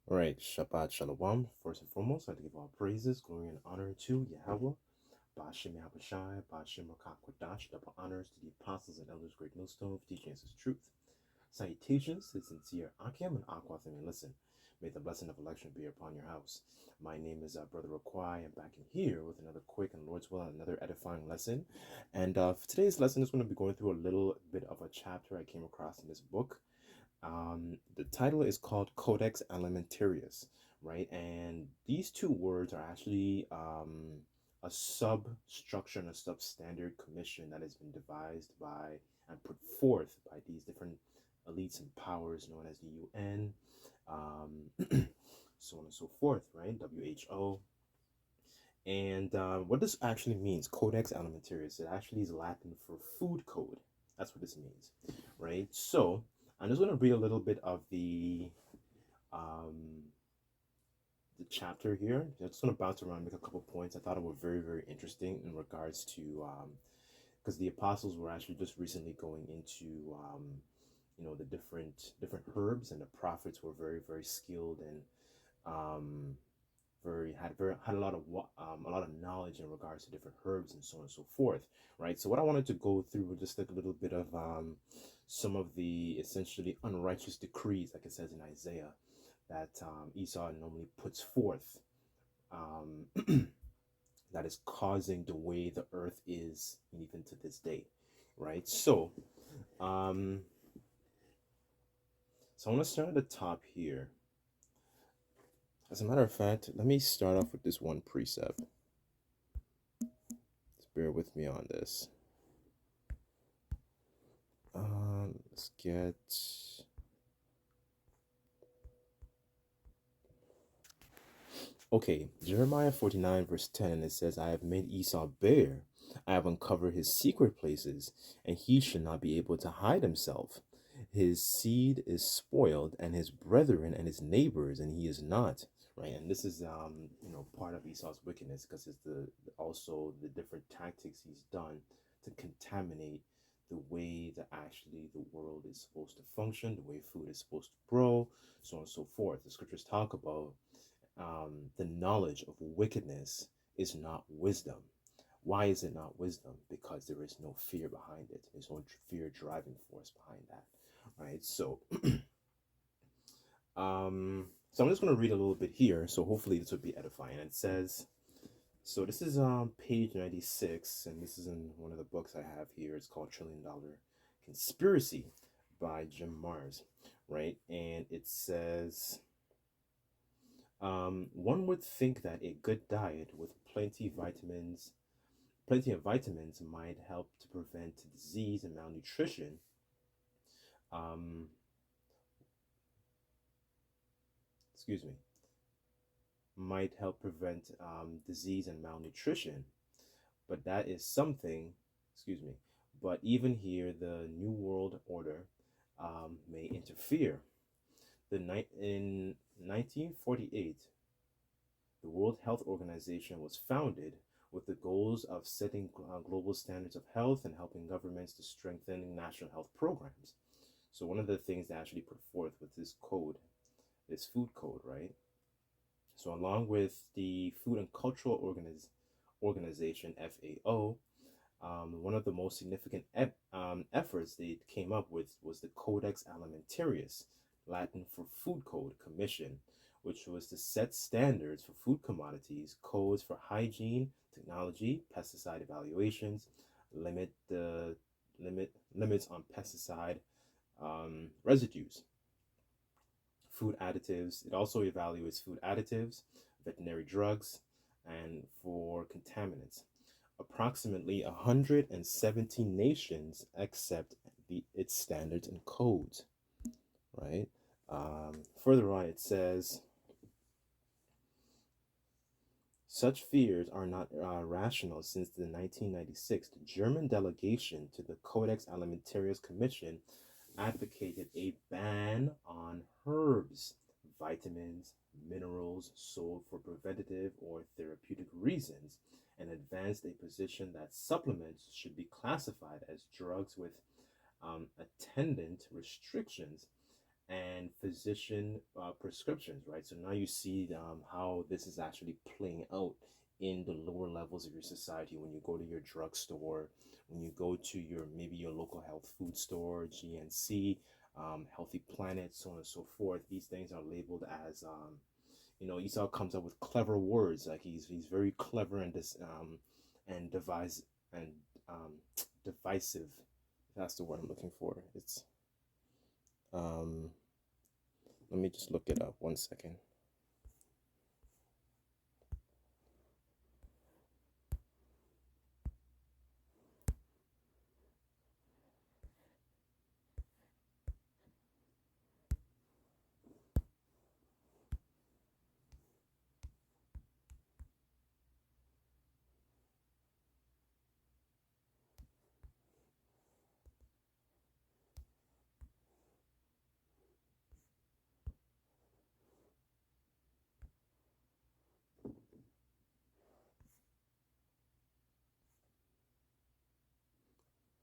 All right, Shabbat Shalom. First and foremost, I'd like to give all praises, glory, and honor to Yahweh, Ba'ashem Yahushai, Ba'ashem Rakakwadash, double honors to the apostles and elders, great millstone, for teaching us his truth. Salutations to the sincere Akim and Aquathim, and listen. May the blessing of election be upon your house. My name is Brother Raquai. I'm back in here with another quick and Lord's will, another edifying lesson. And for today's lesson is going to be going through a little bit of a chapter I came across in this book. The title is called Codex Alimentarius, right? And these two words are actually a substructure and a substandard commission that has been devised by and put forth by these different elites and powers known as the UN, so on and so forth, right? WHO. And what this actually means, Codex Alimentarius, it actually is Latin for food code. That's what this means, right? So I'm just going to read a little bit of um, the chapter here. I'm just going to bounce around and make a couple points. I thought it were very, very interesting in regards to because the apostles were actually just recently going into the different herbs, and the prophets were very, very skilled and um, had a lot of knowledge in regards to different herbs and so on and so forth, right? So what I wanted to go through was just like a little bit of some of the essentially unrighteous decrees, like it says in Isaiah, that Esau normally puts forth, um, that is causing the way the earth is even to this day, right? Um, so I want to start at the top here. As a matter of fact, let me start off with this one precept. Bear with me on this. Let's get. Okay, Jeremiah 49, verse 10, it says, I have made Esau bare. I have uncovered his secret places, and he should not be able to hide himself. His seed is spoiled, and his brethren and his neighbors, and he is not. Right, and this is part of Esau's wickedness, because it's also the different tactics he's done to contaminate the way that actually the world is supposed to function, the way food is supposed to grow, so on and so forth. The scriptures talk about the knowledge of wickedness is not wisdom. Why is it not wisdom? Because there is no fear behind it. There's no fear driving force behind that, right? So, so I'm just going to read a little bit here. So hopefully this will be edifying. It says, so this is page 96, and this is in one of the books I have here. It's called $1 Trillion Conspiracy by Jim Mars, right? And it says, one would think that a good diet with plenty of vitamins might help to prevent disease and malnutrition. Um, excuse me, might help prevent disease and malnutrition, but that is something. Excuse me, but even here, the New World Order may interfere. In 1948, the World Health Organization was founded with the goals of setting global standards of health and helping governments to strengthen national health programs. So one of the things they actually put forth with this code, this food code, right? So along with the Food and Cultural Organization, FAO, one of the most significant efforts they came up with was the Codex Alimentarius, Latin for Food Code Commission, which was to set standards for food commodities, codes for hygiene, technology, pesticide evaluations, limits on pesticide residues, food additives. It also evaluates food additives, veterinary drugs, and for contaminants. Approximately 170 nations accept its standards and codes, right? Further on, it says, such fears are not rational since the 1996 the German delegation to the Codex Alimentarius Commission advocated a ban on herbs, vitamins, minerals sold for preventative or therapeutic reasons, and advanced a position that supplements should be classified as drugs with attendant restrictions and physician prescriptions, right? So now you see how this is actually playing out in the lower levels of your society when you go to your drugstore, when you go to your maybe your local health food store, GNC, Healthy Planet, so on and so forth. These things are labeled as Esau comes up with clever words. Like he's very clever and this and devise and um, divisive. That's the word I'm looking for. It's um, let me just look it up 1 second.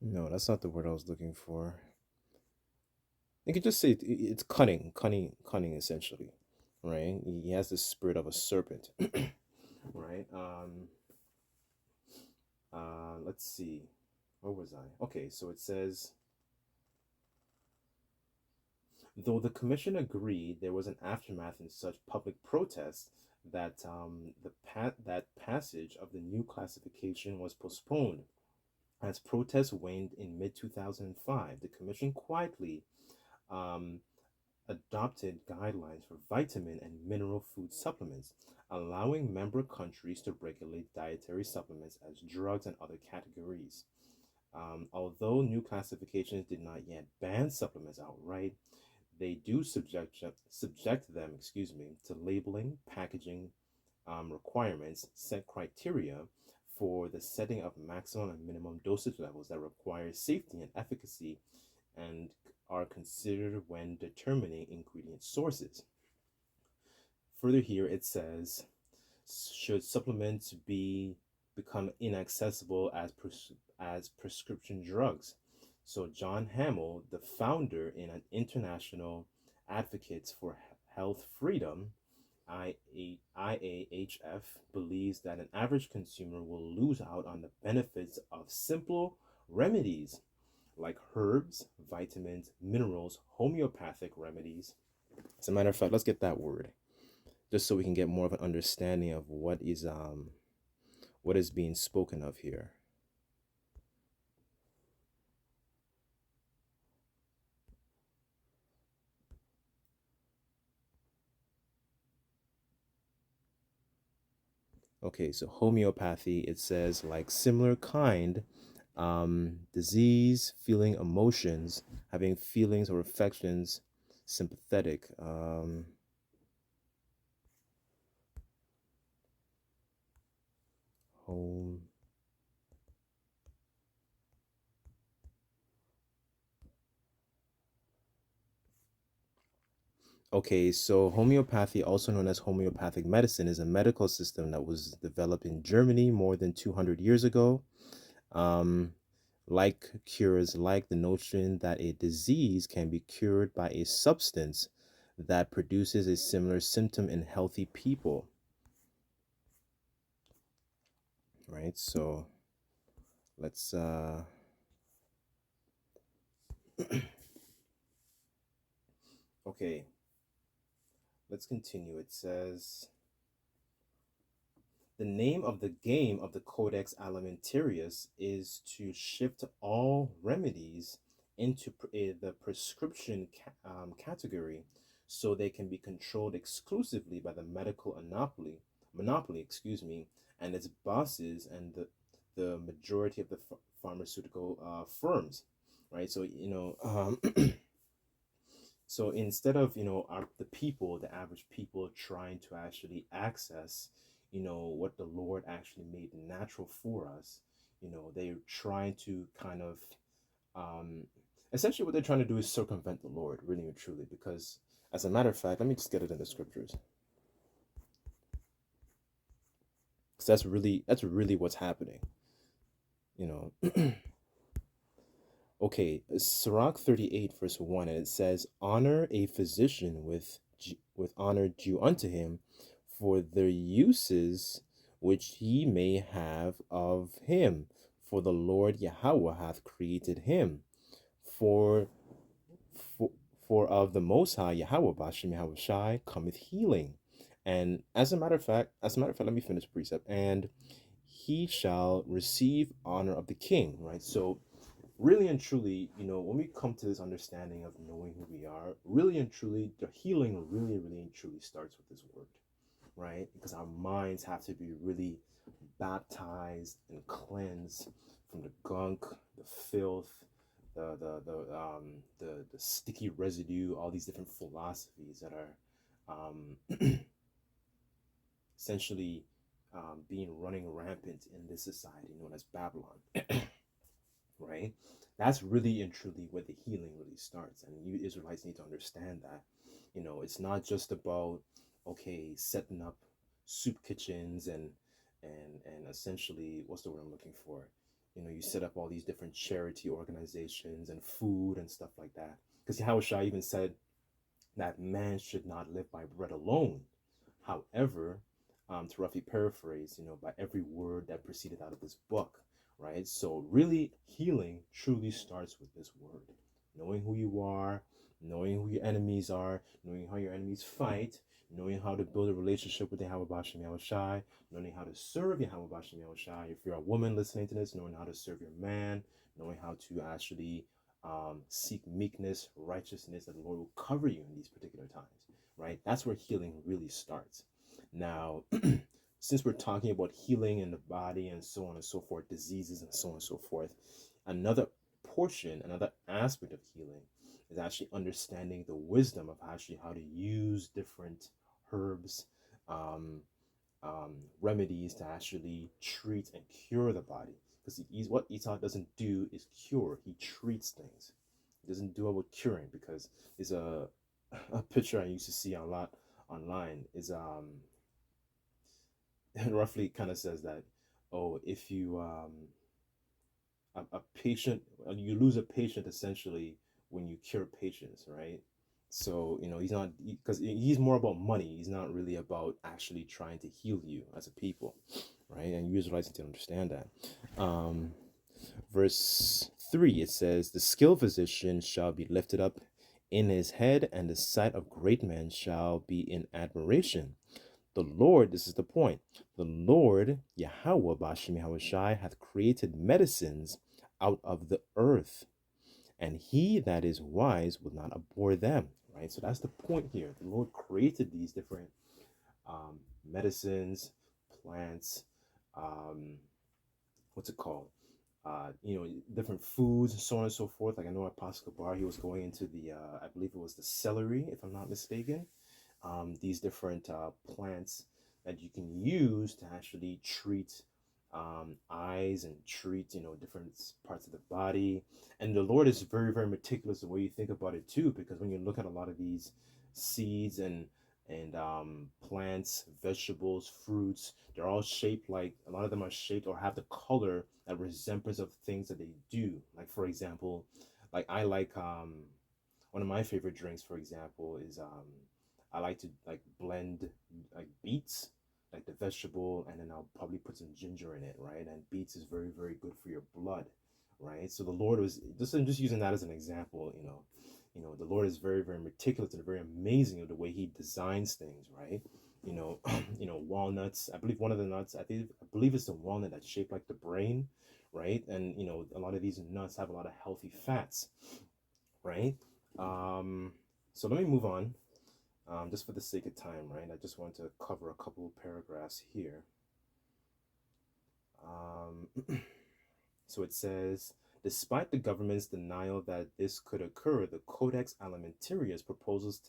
No, that's not the word I was looking for. You could just say it's cunning, cunning, cunning, essentially, right? He has the spirit of a serpent, right? Let's see, where was I? Okay, so it says, though the commission agreed there was an aftermath in such public protest that that passage of the new classification was postponed. As protests waned in mid 2005, the commission quietly um, adopted guidelines for vitamin and mineral food supplements, allowing member countries to regulate dietary supplements as drugs and other categories. Although new classifications did not yet ban supplements outright, they do subject them, to labeling, packaging requirements, set criteria for the setting of maximum and minimum dosage levels that require safety and efficacy and are considered when determining ingredient sources. Further here it says, should supplements be become inaccessible as prescription drugs? So John Hamill, the founder and an international advocate for health freedom, IAHF, believes that an average consumer will lose out on the benefits of simple remedies like herbs, vitamins, minerals, homeopathic remedies. As a matter of fact, let's get that word just so we can get more of an understanding of what is being spoken of here. Okay, so homeopathy, it says like similar kind, disease, feeling emotions, having feelings or affections, sympathetic. Home. Okay, so homeopathy, also known as homeopathic medicine, is a medical system that was developed in Germany more than 200 years ago. Um, like cures, like the notion that a disease can be cured by a substance that produces a similar symptom in healthy people, right? So let's okay, let's continue. It says the name of the game of the Codex Alimentarius is to shift all remedies into the prescription category so they can be controlled exclusively by the medical monopoly, and its bosses and the majority of the pharmaceutical firms, right? So, so instead of the people, the average people trying to actually access what the Lord actually made natural for us, they're trying to kind of um essentially what they're trying to do is circumvent the Lord, really and truly, because as a matter of fact, let me just get it in the scriptures, because that's really what's happening, you know. Okay, Sirach 38, verse 1, and it says, honor a physician with honor due unto him for the uses which he may have of him. For the Lord Yahweh hath created him. For, for, for of the Most High Yahweh Bashem Yahweh Shai cometh healing. And as a matter of fact, let me finish precept. And he shall receive honor of the king, right? So really and truly, when we come to this understanding of knowing who we are, really and truly, the healing really and truly starts with this word, right? Because our minds have to be really baptized and cleansed from the gunk, the filth, the sticky residue, all these different philosophies that are essentially being running rampant in this society known as Babylon. Right? That's really and truly where the healing really starts. And you Israelites need to understand that. It's not just about, okay, setting up soup kitchens and essentially, what's the word I'm looking for? You set up all these different charity organizations and food and stuff like that. Because Yahushua even said that man should not live by bread alone. However, to roughly paraphrase, by every word that proceeded out of this book, right? So really, healing truly starts with this word. Knowing who you are, knowing who your enemies are, knowing how your enemies fight, knowing how to build a relationship with Yahweh Bashem Yahweh Shai, knowing how to serve Yahweh Bashem Yahweh Shai. If you're a woman listening to this, knowing how to serve your man, knowing how to actually seek meekness, righteousness, that the Lord will cover you in these particular times, right? That's where healing really starts. Now, since we're talking about healing in the body and so on and so forth, diseases and so on and so forth, another another aspect of healing is actually understanding the wisdom of actually how to use different herbs, um, remedies to actually treat and cure the body. Because what Esau doesn't do is cure; he treats things. He doesn't do about curing, because there's a picture I used to see a lot online is it roughly kind of says that, oh, if you a patient, you lose a patient essentially when you cure patients, right? So he's not, because he's more about money. He's not really about actually trying to heal you as a people, right? And you Israelites need to understand that. Verse 3, it says, the skilled physician shall be lifted up in his head, and the sight of great men shall be in admiration. The Lord, this is the point, the Lord, Yahweh Bashem Yahweh Shai, hath created medicines out of the earth, and he that is wise will not abhor them, right? So that's the point here. The Lord created these different medicines, plants, um, what's it called? Different foods and so on and so forth. Like I know Apostle Bar, he was going into the, I believe it was the celery, if I'm not mistaken. These different plants that you can use to actually treat eyes and treat different parts of the body. And the Lord is very meticulous the way you think about it too, because when you look at a lot of these seeds and plants, vegetables, fruits, they're all shaped, like a lot of them are shaped or have the color that resembles of things that they do. Like for example, like I like one of my favorite drinks, for example, is I like to like blend like beets, like the vegetable, and then I'll probably put some ginger in it, right? And beets is very good for your blood, right? So the Lord was just, I'm just using that as an example, the Lord is very meticulous and very amazing of the way He designs things, right? Walnuts. I believe one of the nuts, I believe it's the walnut that's shaped like the brain, right? And a lot of these nuts have a lot of healthy fats, right? So let me move on. Just for the sake of time, right? I just want to cover a couple of paragraphs here. So it says, despite the government's denial that this could occur, the Codex Alimentarius proposals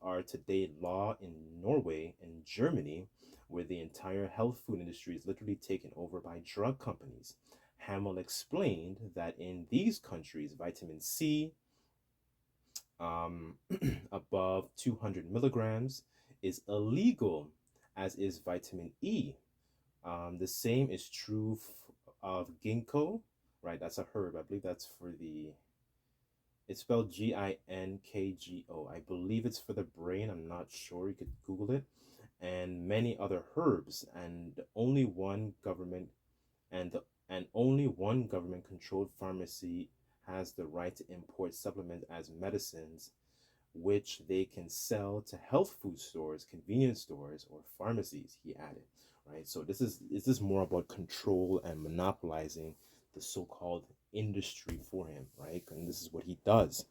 are today law in Norway and Germany, where the entire health food industry is literally taken over by drug companies. Hamill explained that in these countries, vitamin C, above 200 milligrams is illegal, as is vitamin E. The same is true of ginkgo, right? That's a herb. I believe that's for the, it's spelled Ginkgo. I believe it's for the brain. I'm not sure. You could Google it. And many other herbs. And only one government and only one government controlled pharmacy has the right to import supplements as medicines, which they can sell to health food stores, convenience stores, or pharmacies, he added. Right? So this is more about control and monopolizing the so-called industry for him, right? And this is what he does.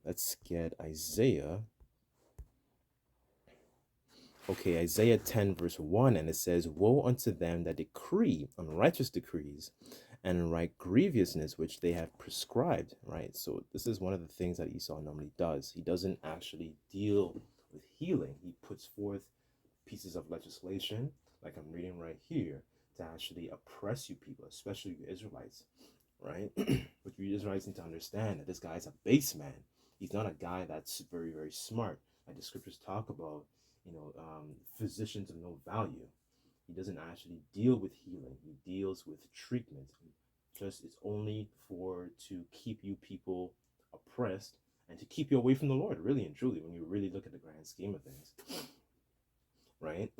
Let's get Isaiah. Okay, Isaiah 10, verse 1, and it says, woe unto them that decree unrighteous decrees and write grievousness which they have prescribed, right? So this is one of the things that Esau normally does. He doesn't actually deal with healing. He puts forth pieces of legislation, like I'm reading right here, to actually oppress you people, especially you Israelites, right? But you Israelites need to understand that this guy's a base man. He's not a guy that's very, very smart. Like the scriptures talk about, physicians of no value. He doesn't actually deal with healing. He deals with treatment. Just it's only for to keep you people oppressed and to keep you away from the Lord, really and truly, when you really look at the grand scheme of things. Right?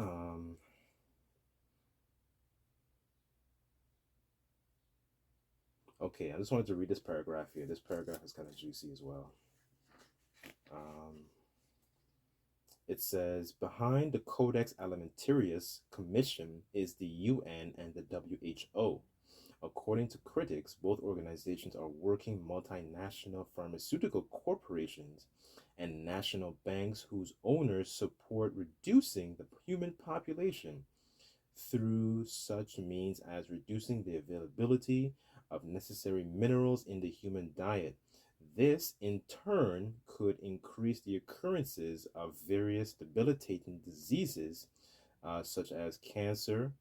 Okay, I just wanted to read this paragraph here. This paragraph is kind of juicy as well. Um, it says, behind the Codex Alimentarius Commission is the UN and the WHO. According to critics, both organizations are working multinational pharmaceutical corporations and national banks whose owners support reducing the human population through such means as reducing the availability of necessary minerals in the human diet. This, in turn, could increase the occurrences of various debilitating diseases, such as cancer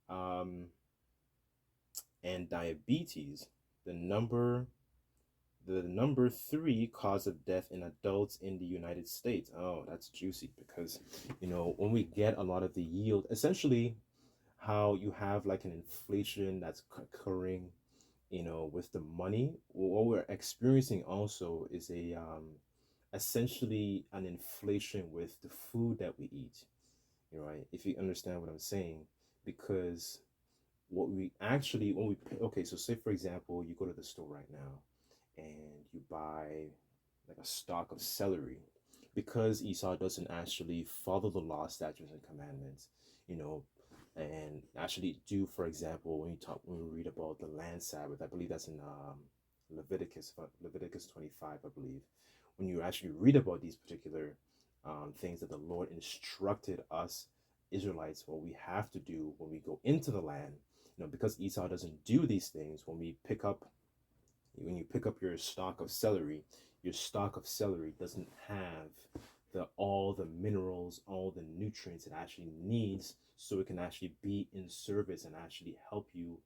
um, and diabetes. The number the number three cause of death in adults in the United States. Oh, that's juicy because when we get a lot of the yield, essentially how you have like an inflation that's occurring, with the money. What we're experiencing also is a essentially an inflation with the food that we eat. Right? If you understand what I'm saying, because what we actually when we okay, so say for example, you go to the store right now and you buy like a stalk of celery, because Esau doesn't actually follow the law, statutes, and commandments, you know, and actually do, for example, when we read about the land Sabbath, I believe that's in Leviticus 25, I believe, when you actually read about these particular things that the Lord instructed us Israelites what we have to do when we go into the land, because Esau doesn't do these things. When you pick up your stalk of celery doesn't have all the minerals, all the nutrients it actually needs, so it can actually be in service and actually help you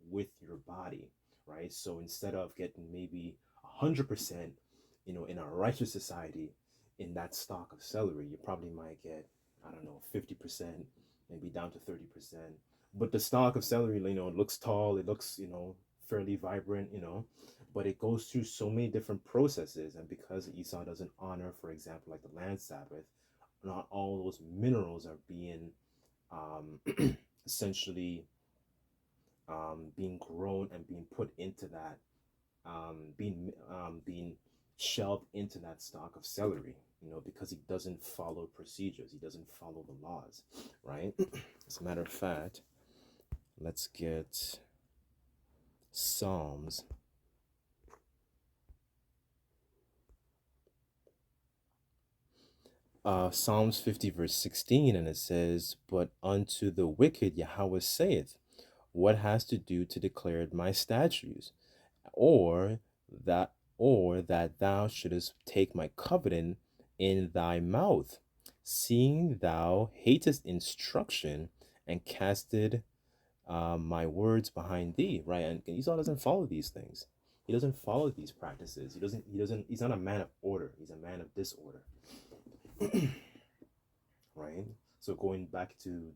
with your body, right? So instead of getting maybe 100%, in a righteous society, in that stalk of celery, you probably might get, I don't know, 50%, maybe down to 30%. But the stalk of celery, it looks tall, it looks, fairly vibrant, but it goes through so many different processes. And because Esau doesn't honor, for example, like the land Sabbath, not all those minerals are being essentially being grown and being put into that, being shelved into that stalk of celery, because he doesn't follow procedures, he doesn't follow the laws, right? As a matter of fact, let's get Psalms. Psalms 50, verse 16, and it says, but unto the wicked Yahweh saith, what has to do to declare my statutes, or that thou shouldest take my covenant in thy mouth, seeing thou hatest instruction and casted my words behind thee, right? And Esau doesn't follow these things. He doesn't follow these practices. He's not a man of order. He's a man of disorder. Right? So going back to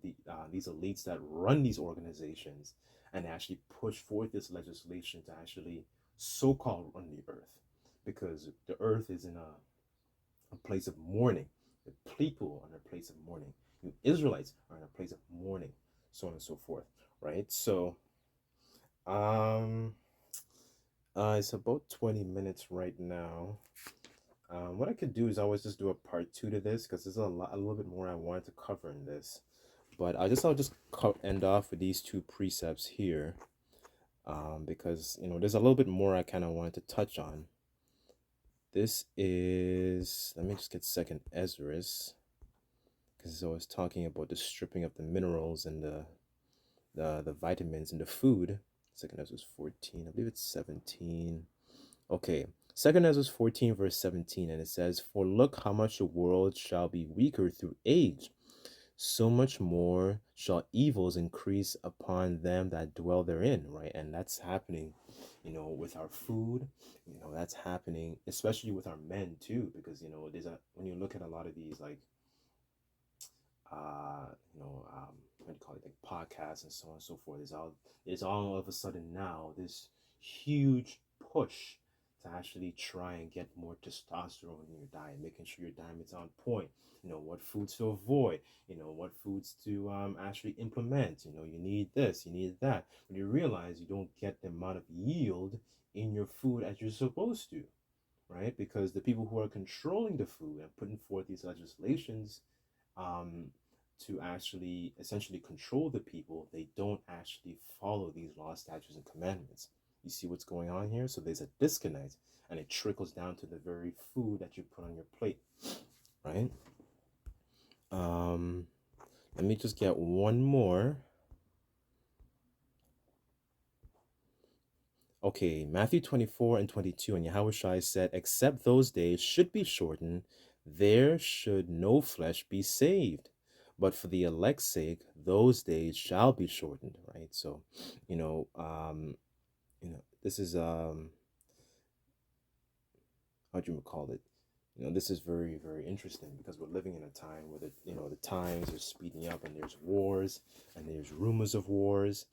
these elites that run these organizations and actually push forth this legislation to actually so-called run the earth, because the earth is in a place of mourning. The people are in a place of mourning. You Israelites are in a place of mourning, so on and so forth, right? So, um, it's about 20 minutes right now. What I could do is always just do a part two to this because there's a little bit more I wanted to cover in this. But I'll just end off with these two precepts here, because there's a little bit more I kind of wanted to touch on. This is, let me just get second Ezra's, because it's always talking about the stripping of the minerals and the vitamins in the food. Second Ezra's 14, I believe it's 17. Okay, second Ezra's 14 verse 17, and it says, "For look how much the world shall be weaker through age, so much more shall evils increase upon them that dwell therein," right? And that's happening, with our food. That's happening especially with our men too, because when you look at a lot of these, like, what do you call it, like podcasts and so on and so forth, there's all of a sudden now this huge push to actually try and get more testosterone in your diet, making sure your diet is on point. What foods to avoid, what foods to actually implement. You need this, you need that. When you realize you don't get the amount of yield in your food as you're supposed to, right? Because the people who are controlling the food and putting forth these legislations, um, to actually essentially control the people, they don't actually follow these laws, statutes, and commandments. You see what's going on here? So there's a disconnect, and it trickles down to the very food that you put on your plate, right? Um, Let me just get one more. Okay, Matthew 24 and 22, and Yahushua said, "Except those days should be shortened, there should no flesh be saved. But for the elect's sake, those days shall be shortened," right? So, this is how do you call it? This is very, very interesting because we're living in a time where the times are speeding up, and there's wars and there's rumors of wars,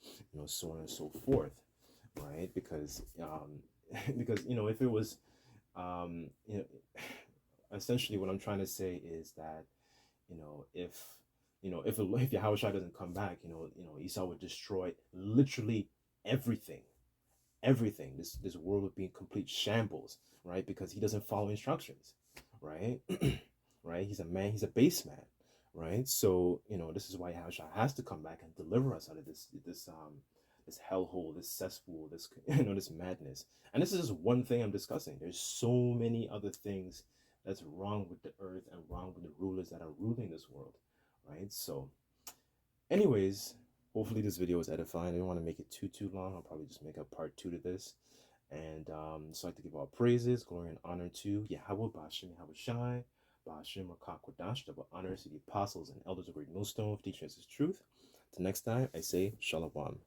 so on and so forth, right? Because because if it was um, you know, essentially what I'm trying to say is that if if Yahushua doesn't come back, Esau would destroy literally everything, everything. This world would be in complete shambles, right? Because he doesn't follow instructions, right? Right? He's a man. He's a base man, right? So this is why Yahushua has to come back and deliver us out of this hellhole, this cesspool, this this madness. And this is just one thing I'm discussing. There's so many other things that's wrong with the earth and wrong with the rulers that are ruling this world, right? So, anyways, hopefully this video was edifying. I don't want to make it too long. I'll probably just make a part two to this. And so I'd like to give all praises, glory, and honor to Yahweh, Bashim, Yahweh Shai, Bashim, Rakakwadash, double honors to the apostles and elders of Great Millstone for teaching us his truth. Till next time, I say Shalom.